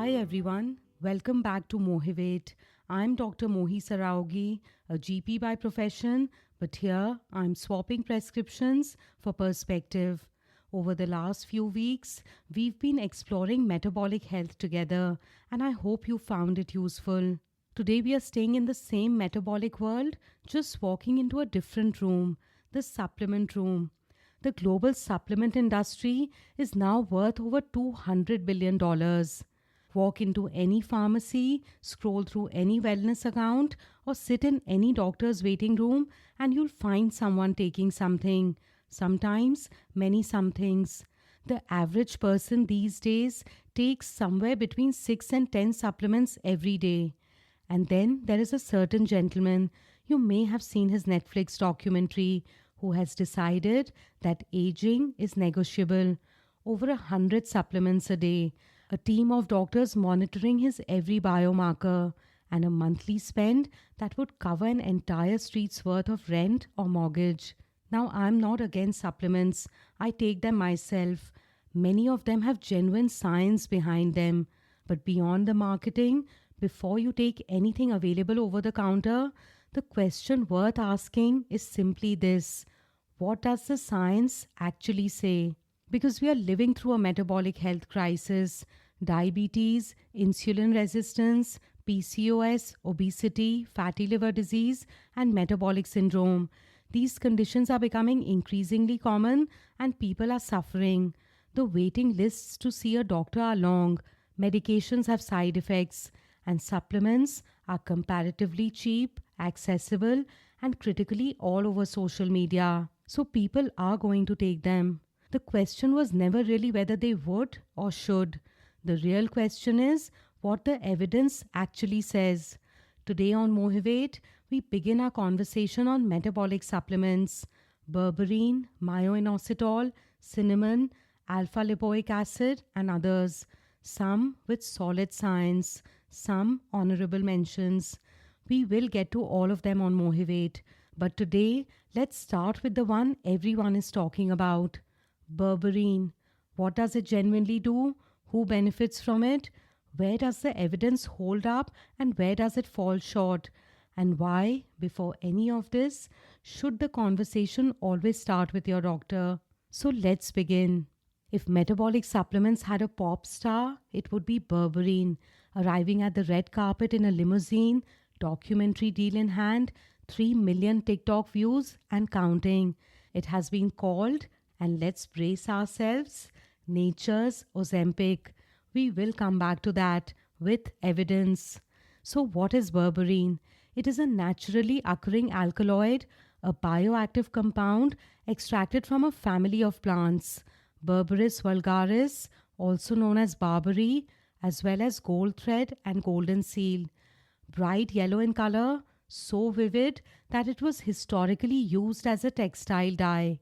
Hi everyone, welcome back to Mohivate. I'm Dr. Mohi Saraogi, a GP by profession, but here I'm swapping prescriptions for perspective. Over the last few weeks, we've been exploring metabolic health together, and I hope you found it useful. Today, we are staying in the same metabolic world, just walking into a different room, the supplement room. The global supplement industry is now worth over $200 billion. Walk into any pharmacy, scroll through any wellness account, or sit in any doctor's waiting room, and you'll find someone taking something. Sometimes, many somethings. The average person these days takes somewhere between 6 and 10 supplements every day. And then there is a certain gentleman, you may have seen his Netflix documentary, who has decided that aging is negotiable. Over 100 supplements a day, a team of doctors monitoring his every biomarker, and a monthly spend that would cover an entire street's worth of rent or mortgage. Now, I'm not against supplements, I take them myself. Many of them have genuine science behind them. But beyond the marketing, before you take anything available over the counter, the question worth asking is simply this: what does the science actually say? Because we are living through a metabolic health crisis. Diabetes, insulin resistance, PCOS, obesity, fatty liver disease, and metabolic syndrome. These conditions are becoming increasingly common and people are suffering. The waiting lists to see a doctor are long, medications have side effects, and supplements are comparatively cheap, accessible, and critically all over social media. So people are going to take them. The question was never really whether they would or should. The real question is what the evidence actually says. Today on Mohivate, we begin our conversation on metabolic supplements: berberine, myoinositol, cinnamon, alpha lipoic acid, and others. Some with solid science, some honorable mentions. We will get to all of them on Mohivate. But today, let's start with the one everyone is talking about: berberine. What does it genuinely do? Who benefits from it? Where does the evidence hold up and where does it fall short? And why, before any of this, should the conversation always start with your doctor? So let's begin. If metabolic supplements had a pop star, it would be berberine, arriving at the red carpet in a limousine, documentary deal in hand, 3 million TikTok views and counting. It has been called, and let's brace ourselves, nature's Ozempic. We will come back to that with evidence. So, what is berberine? It is a naturally occurring alkaloid, a bioactive compound extracted from a family of plants: Berberis vulgaris, also known as barberry, as well as gold thread and golden seal. Bright yellow in color, so vivid that it was historically used as a textile dye.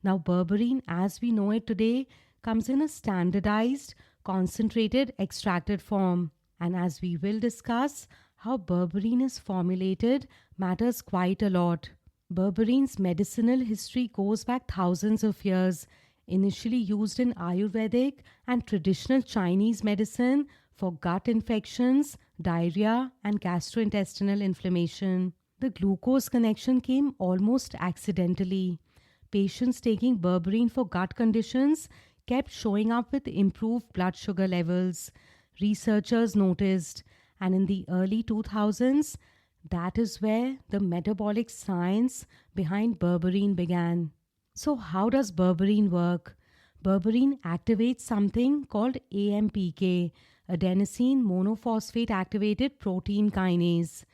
Now, berberine as we know it today comes in a standardized, concentrated, extracted form. And as we will discuss, how berberine is formulated matters quite a lot. Berberine's medicinal history goes back thousands of years, initially used in Ayurvedic and traditional Chinese medicine for gut infections, diarrhea, and gastrointestinal inflammation. The glucose connection came almost accidentally. Patients taking berberine for gut conditions kept showing up with improved blood sugar levels. Researchers noticed, and in the early 2000s, that is where the metabolic science behind berberine began. So, how does berberine work? Berberine activates something called AMPK, adenosine monophosphate activated protein kinase.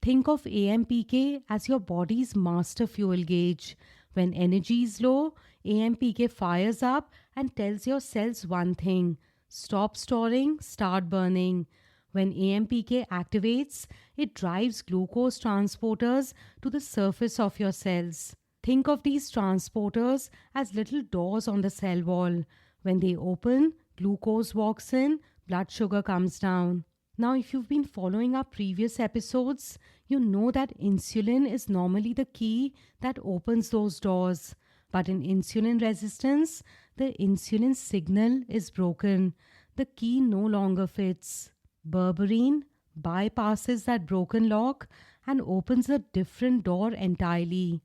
Think of AMPK as your body's master fuel gauge. When energy is low, AMPK fires up and tells your cells one thing: stop storing, start burning. When AMPK activates, it drives glucose transporters to the surface of your cells. Think of these transporters as little doors on the cell wall. When they open, glucose walks in, blood sugar comes down. Now, if you've been following our previous episodes, you know that insulin is normally the key that opens those doors. But in insulin resistance, the insulin signal is broken. the key no longer fits. Berberine bypasses that broken lock and opens a different door entirely.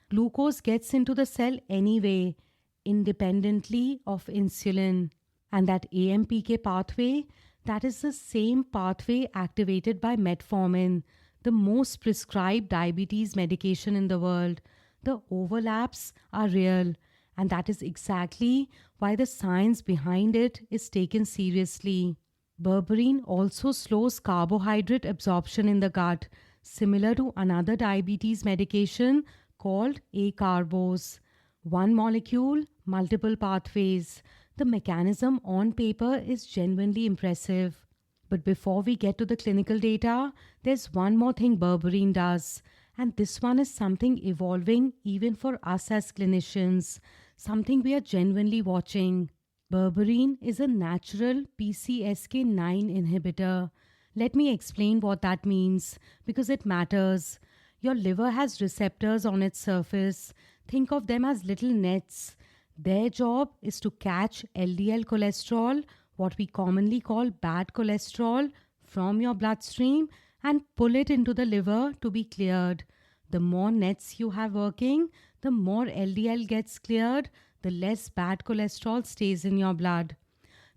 Glucose gets into the cell anyway, independently of insulin. And that AMPK pathway, that is the same pathway activated by metformin, the most prescribed diabetes medication in the world. The overlaps are real, and that is exactly why the science behind it is taken seriously. Berberine also slows carbohydrate absorption in the gut, similar to another diabetes medication called acarbose. One molecule, multiple pathways. The mechanism on paper is genuinely impressive. But before we get to the clinical data, there's one more thing Berberine does. And this one is something evolving even for us as clinicians, something we are genuinely watching. Berberine is a natural PCSK9 inhibitor. Let me explain what that means because it matters. Your liver has receptors on its surface. Think of them as little nets. Their job is to catch LDL cholesterol, what we commonly call bad cholesterol, from your bloodstream and pull it into the liver to be cleared. The more nets you have working, the more LDL gets cleared, the less bad cholesterol stays in your blood.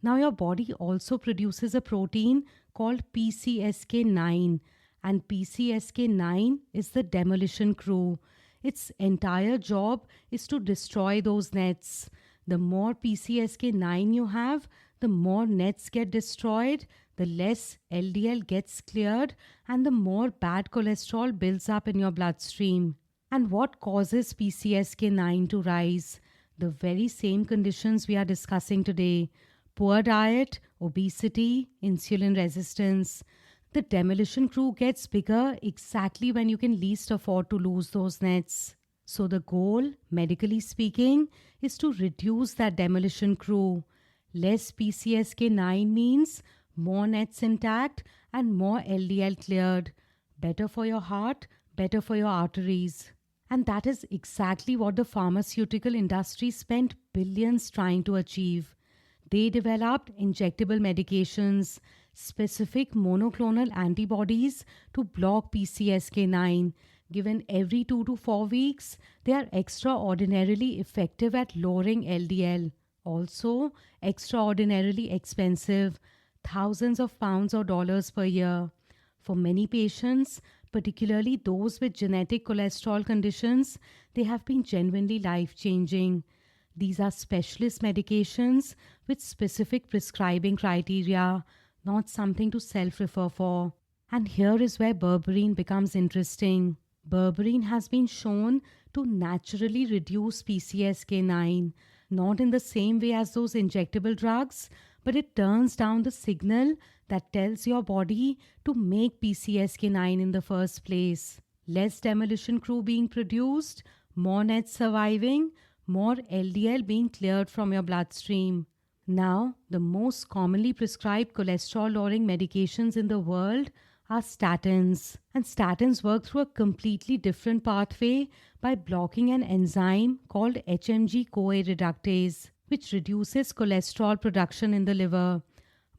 Now your body also produces a protein called PCSK9, and PCSK9 is the demolition crew. Its entire job is to destroy those nets. The more PCSK9 you have, the more nets get destroyed, the less LDL gets cleared, and the more bad cholesterol builds up in your bloodstream. And what causes PCSK9 to rise? The very same conditions we are discussing today. Poor diet, obesity, insulin resistance. The demolition crew gets bigger exactly when you can least afford to lose those nets. So the goal, medically speaking, is to reduce that demolition crew. Less PCSK9 means more nets intact and more LDL cleared. Better for your heart, better for your arteries. And that is exactly what the pharmaceutical industry spent billions trying to achieve. They developed injectable medications, specific monoclonal antibodies to block PCSK9. Given every 2 to 4 weeks, they are extraordinarily effective at lowering LDL. Also, extraordinarily expensive, thousands of pounds or dollars per year. For many patients, particularly those with genetic cholesterol conditions, they have been genuinely life-changing. These are specialist medications with specific prescribing criteria, not something to self-refer for. And here is where Berberine becomes interesting. Berberine has been shown to naturally reduce PCSK9, not in the same way as those injectable drugs, but it turns down the signal that tells your body to make PCSK9 in the first place. Less demolition crew being produced, more nets surviving, more LDL being cleared from your bloodstream. Now, the most commonly prescribed cholesterol-lowering medications in the world are statins. And statins work through a completely different pathway by blocking an enzyme called HMG-CoA reductase, which reduces cholesterol production in the liver.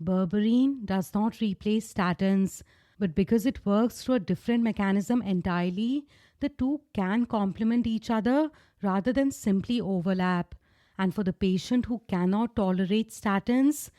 Berberine does not replace statins, but because it works through a different mechanism entirely, the two can complement each other rather than simply overlap. And for the patient who cannot tolerate statins,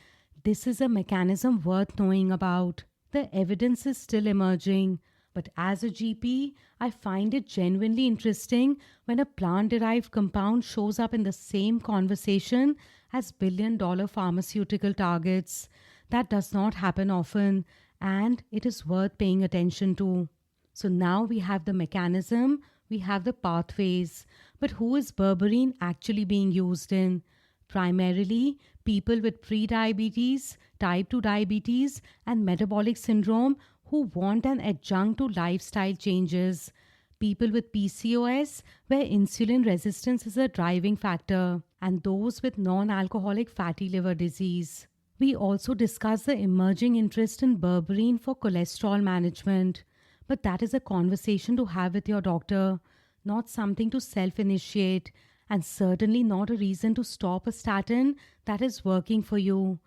this is a mechanism worth knowing about. The evidence is still emerging, but as a GP, I find it genuinely interesting when a plant-derived compound shows up in the same conversation as billion-dollar pharmaceutical targets. That does not happen often, and it is worth paying attention to. So now we have the mechanism, we have the pathways, but who is Berberine actually being used in? Primarily, people with pre-diabetes, type 2 diabetes, and metabolic syndrome who want an adjunct to lifestyle changes. People with PCOS, where insulin resistance is a driving factor, and those with non-alcoholic fatty liver disease. We also discuss the emerging interest in Berberine for cholesterol management, but that is a conversation to have with your doctor, not something to self-initiate, and certainly not a reason to stop a statin that is working for you.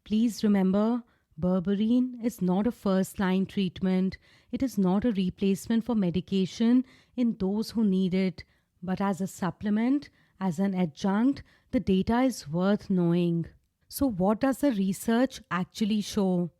Please remember, berberine is not a first line treatment. It is not a replacement for medication in those who need it, but as a supplement, as an adjunct, the data is worth knowing. So, what does the research actually show?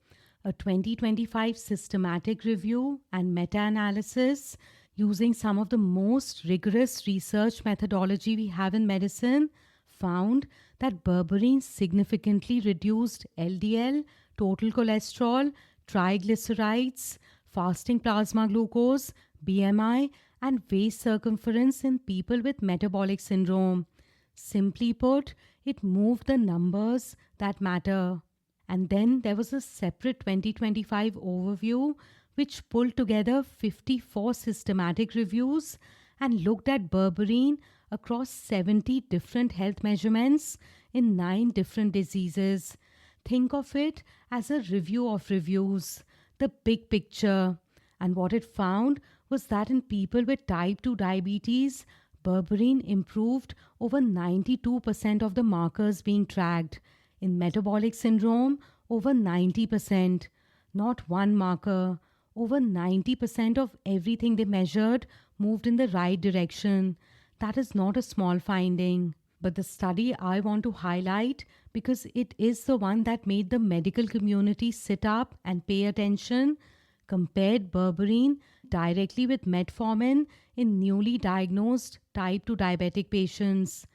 A 2025 systematic review and meta analysis using some of the most rigorous research methodology we have in medicine found that berberine significantly reduced LDL, total cholesterol, triglycerides, fasting plasma glucose, BMI, and waist circumference in people with metabolic syndrome. Simply put, it moved the numbers that matter. And then there was a separate 2025 overview which pulled together 54 systematic reviews and looked at berberine across 70 different health measurements in 9 different diseases. Think of it as a review of reviews, the big picture. And what it found was that in people with type 2 diabetes, berberine improved over 92% of the markers being tracked. In metabolic syndrome, over 90%. Not one marker. Over 90% of everything they measured moved in the right direction. That is not a small finding. But the study I want to highlight, because it is the one that made the medical community sit up and pay attention, compared berberine directly with metformin in newly diagnosed type 2 diabetic patients.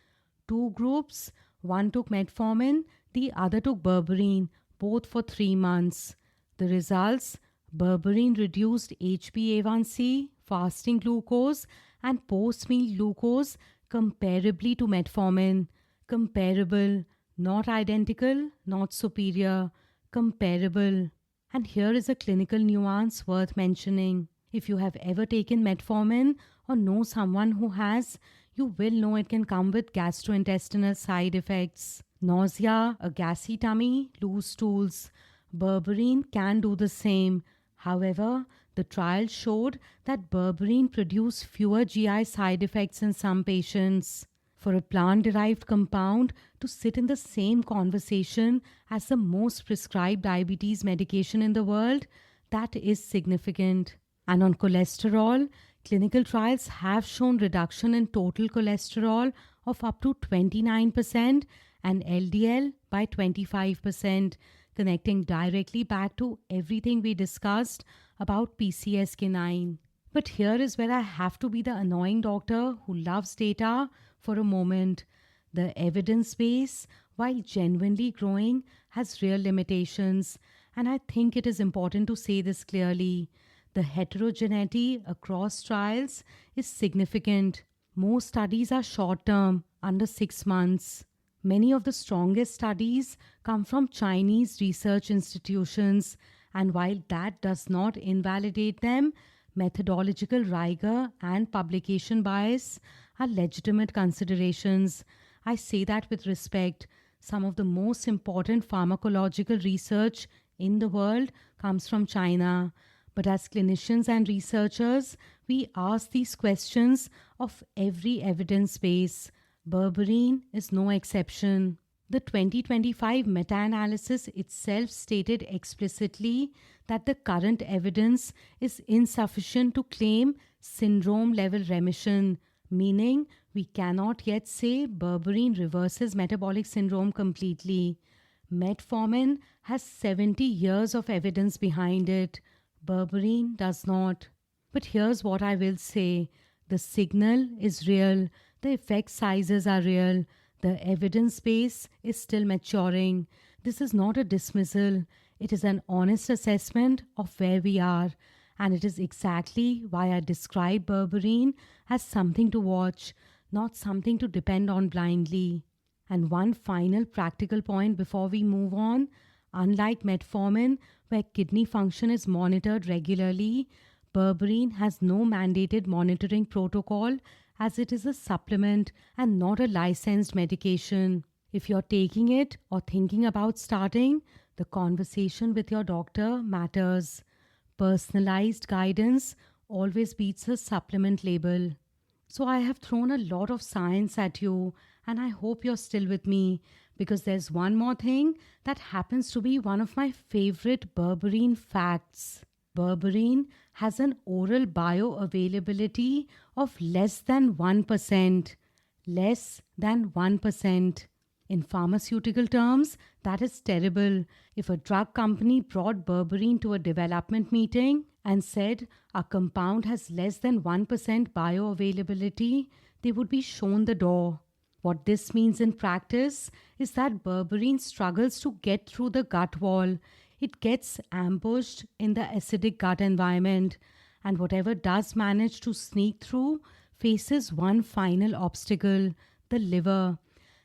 Two groups, one took metformin, the other took berberine, both for 3 months. The results: berberine reduced HbA1c, fasting glucose, and post-meal glucose comparably to metformin. Comparable, not identical, not superior. Comparable. And here is a clinical nuance worth mentioning. If you have ever taken metformin or know someone who has, you will know it can come with gastrointestinal side effects. Nausea, a gassy tummy, loose stools. Berberine can do the same. However, the trial showed that berberine produced fewer GI side effects in some patients. For a plant-derived compound to sit in the same conversation as the most prescribed diabetes medication in the world, that is significant. And on cholesterol, clinical trials have shown reduction in total cholesterol of up to 29% and LDL by 25%, connecting directly back to everything we discussed about PCSK9. But here is where I have to be the annoying doctor who loves data for a moment. The evidence base, while genuinely growing, has real limitations, and I think it is important to say this clearly. The heterogeneity across trials is significant. Most studies are short-term, under 6 months. Many of the strongest studies come from Chinese research institutions, and while that does not invalidate them, methodological rigor and publication bias are legitimate considerations. I say that with respect. Some of the most important pharmacological research in the world comes from China. But as clinicians and researchers, we ask these questions of every evidence base. Berberine is no exception. The 2025 meta-analysis itself stated explicitly that the current evidence is insufficient to claim syndrome-level remission, meaning we cannot yet say berberine reverses metabolic syndrome completely. Metformin has 70 years of evidence behind it. Berberine does not. But here's what I will say. The signal is real. The effect sizes are real. The evidence base is still maturing. This is not a dismissal. It is an honest assessment of where we are. And it is exactly why I describe berberine as something to watch, not something to depend on blindly. And one final practical point before we move on. Unlike metformin, where kidney function is monitored regularly, berberine has no mandated monitoring protocol as it is a supplement and not a licensed medication. If you're taking it or thinking about starting, the conversation with your doctor matters. Personalized guidance always beats a supplement label. So I have thrown a lot of science at you. And I hope you're still with me because there's one more thing that happens to be one of my favorite berberine facts. Berberine has an oral bioavailability of less than 1%. Less than 1%. In pharmaceutical terms, that is terrible. If a drug company brought berberine to a development meeting and said our compound has less than 1% bioavailability, they would be shown the door. What this means in practice is that berberine struggles to get through the gut wall. It gets ambushed in the acidic gut environment, and whatever does manage to sneak through faces one final obstacle, the liver.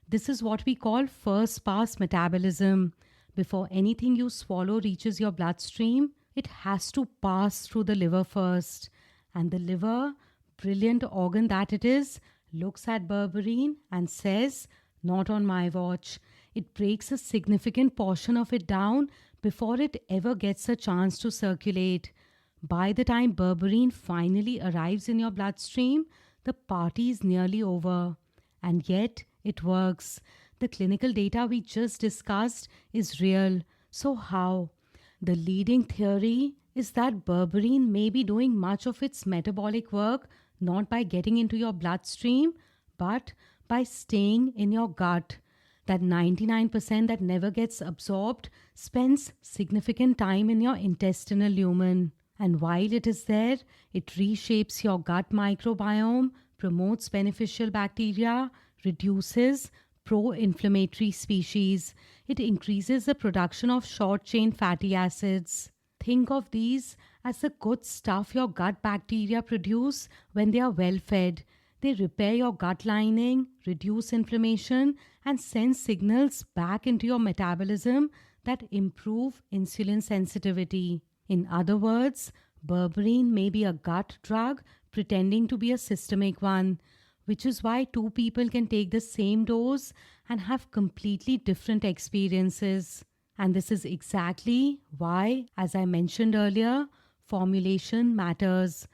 This is what we call first pass metabolism. Before anything you swallow reaches your bloodstream, it has to pass through the liver first. And the liver, brilliant organ that it is, looks at berberine and says, "Not on my watch." It breaks a significant portion of it down before it ever gets a chance to circulate. By the time berberine finally arrives in your bloodstream, the party is nearly over. And yet, it works. The clinical data we just discussed is real. So how? The leading theory is that berberine may be doing much of its metabolic work not by getting into your bloodstream, but by staying in your gut. That 99% that never gets absorbed spends significant time in your intestinal lumen. And while it is there, it reshapes your gut microbiome, promotes beneficial bacteria, reduces pro-inflammatory species. It increases the production of short-chain fatty acids. Think of these as the good stuff your gut bacteria produce when they are well fed. They repair your gut lining, reduce inflammation, and send signals back into your metabolism that improve insulin sensitivity. In other words, berberine may be a gut drug pretending to be a systemic one, which is why two people can take the same dose and have completely different experiences. And this is exactly why, as I mentioned earlier, formulation matters.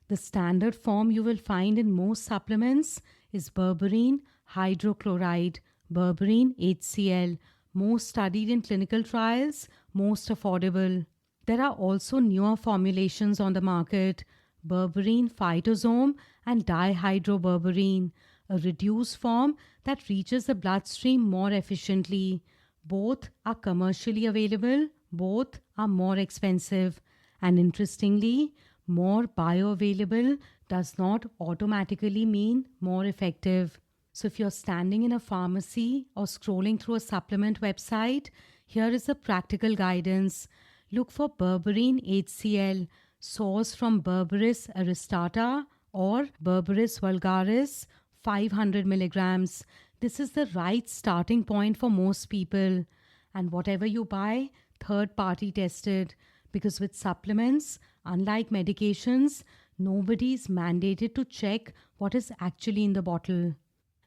The standard form you will find in most supplements is berberine hydrochloride, berberine HCl, most studied in clinical trials, most affordable. There are also newer formulations on the market, berberine phytosome and dihydroberberine, a reduced form that reaches the bloodstream more efficiently. Both are commercially available, both are more expensive. And interestingly, more bioavailable does not automatically mean more effective. So if you're standing in a pharmacy or scrolling through a supplement website, here is a practical guidance. Look for berberine HCl, sourced from Berberis aristata or Berberis vulgaris, 500 milligrams. This is the right starting point for most people. And whatever you buy, third party tested. Because with supplements, unlike medications, nobody is mandated to check what is actually in the bottle.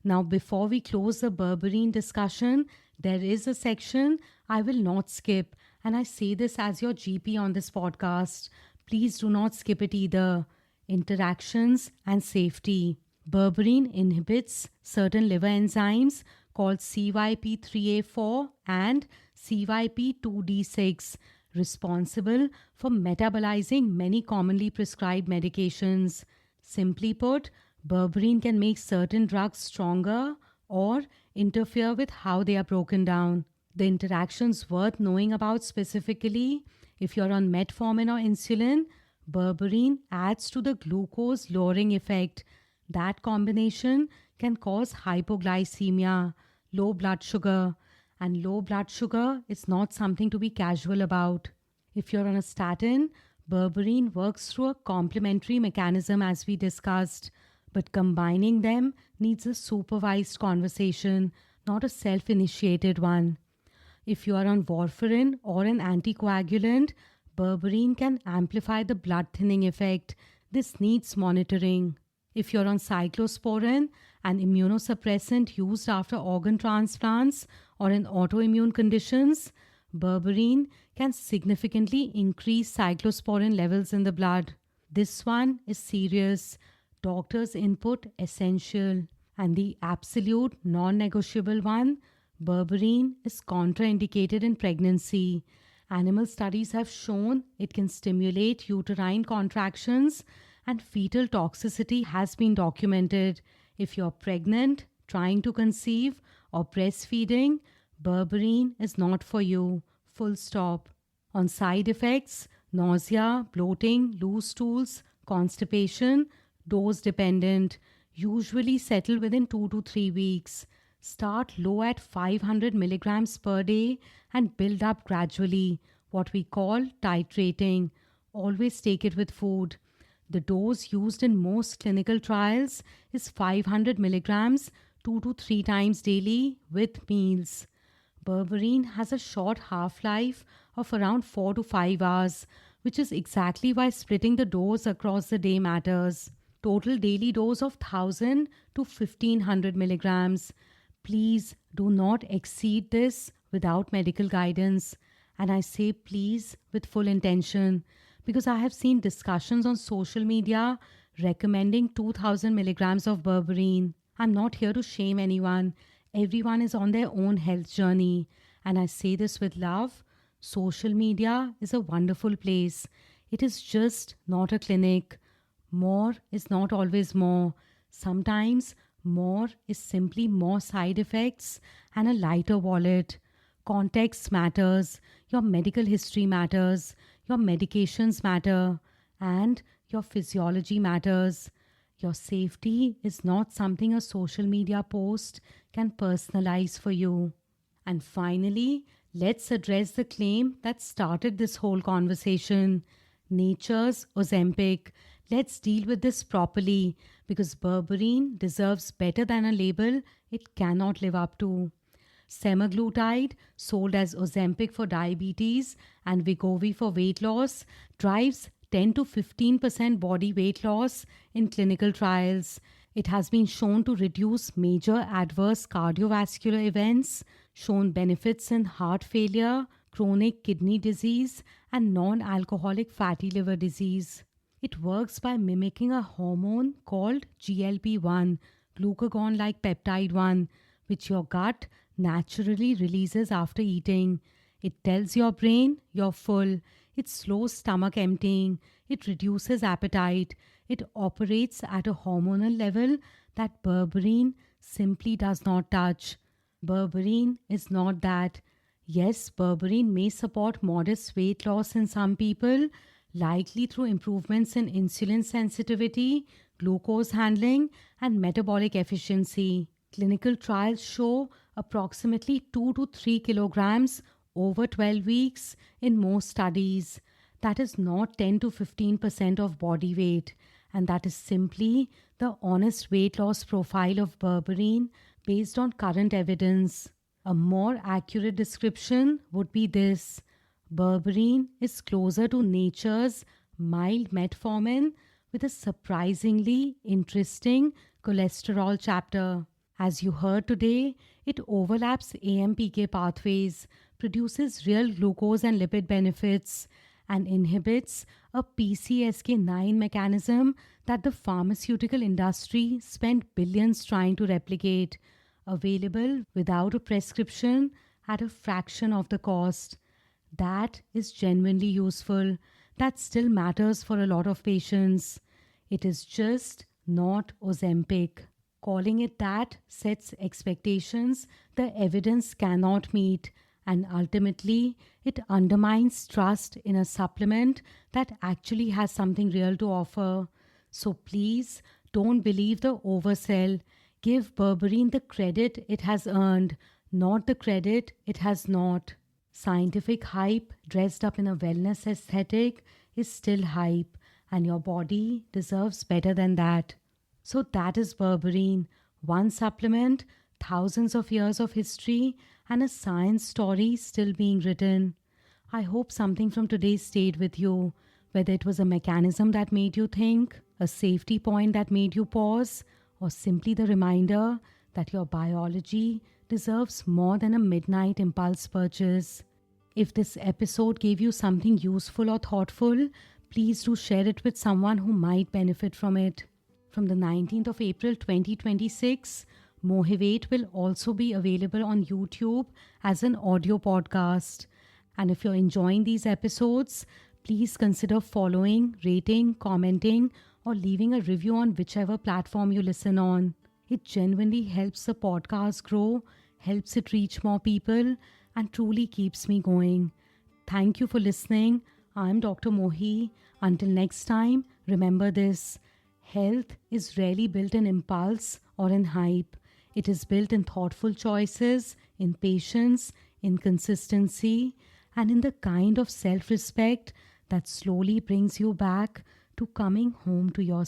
Now, before we close the berberine discussion, there is a section I will not skip. And I say this as your GP on this podcast. Please do not skip it either. Interactions and safety. Berberine inhibits certain liver enzymes called CYP3A4 and CYP2D6, responsible for metabolizing many commonly prescribed medications. Simply put, berberine can make certain drugs stronger or interfere with how they are broken down. The interactions worth knowing about specifically: if you're on metformin or insulin, berberine adds to the glucose lowering effect. That combination can cause hypoglycemia, low blood sugar, and low blood sugar is not something to be casual about. If you're on a statin, berberine works through a complementary mechanism as we discussed, but combining them needs a supervised conversation, not a self-initiated one. If you are on warfarin or an anticoagulant, berberine can amplify the blood thinning effect. This needs monitoring. If you're on cyclosporin, an immunosuppressant used after organ transplants or in autoimmune conditions, berberine can significantly increase cyclosporin levels in the blood. This one is serious. Doctor's input essential. And the absolute non-negotiable one, berberine is contraindicated in pregnancy. Animal studies have shown it can stimulate uterine contractions, and fetal toxicity has been documented. If you're pregnant, trying to conceive, or breastfeeding, berberine is not for you. Full stop. On side effects, nausea, bloating, loose stools, constipation, dose dependent, usually settle within 2 to 3 weeks. Start low at 500 milligrams per day and build up gradually, what we call titrating. Always take it with food. The dose used in most clinical trials is 500 milligrams 2 to 3 times daily with meals. Berberine has a short half-life of around 4 to 5 hours, which is exactly why splitting the dose across the day matters. Total daily dose of 1000 to 1500 milligrams. Please do not exceed this without medical guidance. And I say please with full intention, because I have seen discussions on social media recommending 2000 milligrams of berberine. I'm not here to shame anyone. Everyone is on their own health journey. And I say this with love. Social media is a wonderful place. It is just not a clinic. More is not always more. Sometimes more is simply more side effects and a lighter wallet. Context matters. Your medical history matters. Your medications matter. And your physiology matters. Your safety is not something a social media post can personalize for you. And finally, let's address the claim that started this whole conversation. Nature's Ozempic. Let's deal with this properly, because berberine deserves better than a label it cannot live up to. Semaglutide, sold as Ozempic for diabetes and Wegovy for weight loss, drives 10 to 15% body weight loss in clinical trials. It has been shown to reduce major adverse cardiovascular events, shown benefits in heart failure, chronic kidney disease, and non-alcoholic fatty liver disease. It works by mimicking a hormone called GLP-1, glucagon-like peptide 1, which your gut naturally releases after eating. It tells your brain you're full. It slows stomach emptying. It reduces appetite. It operates at a hormonal level that berberine simply does not touch. Berberine is not that. Yes, berberine may support modest weight loss in some people, likely through improvements in insulin sensitivity, glucose handling, and metabolic efficiency. Clinical trials show approximately 2 to 3 kilograms over 12 weeks in most studies. That is not 10 to 15% of body weight, and that is simply the honest weight loss profile of berberine based on current evidence. A more accurate description would be this: berberine is closer to nature's mild metformin with a surprisingly interesting cholesterol chapter. As you heard today, it overlaps AMPK pathways, produces real glucose and lipid benefits, and inhibits a PCSK9 mechanism that the pharmaceutical industry spent billions trying to replicate, available without a prescription at a fraction of the cost. That is genuinely useful. That still matters for a lot of patients. It is just not Ozempic. Calling it that sets expectations the evidence cannot meet, and ultimately it undermines trust in a supplement that actually has something real to offer. So please don't believe the oversell. Give berberine the credit it has earned, not the credit it has not. Scientific hype dressed up in a wellness aesthetic is still hype, and your body deserves better than that. So that is berberine, one supplement, thousands of years of history, and a science story still being written. I hope something from today stayed with you, whether it was a mechanism that made you think, a safety point that made you pause, or simply the reminder that your biology deserves more than a midnight impulse purchase. If this episode gave you something useful or thoughtful, please do share it with someone who might benefit from it. From the 19th of April 2026, Mohivate will also be available on YouTube as an audio podcast. And if you're enjoying these episodes, please consider following, rating, commenting, or leaving a review on whichever platform you listen on. It genuinely helps the podcast grow, helps it reach more people, and truly keeps me going. Thank you for listening. I'm Dr. Mohi. Until next time, remember this: health is rarely built in impulse or in hype. It is built in thoughtful choices, in patience, in consistency, and in the kind of self respect that slowly brings you back to coming home to yourself.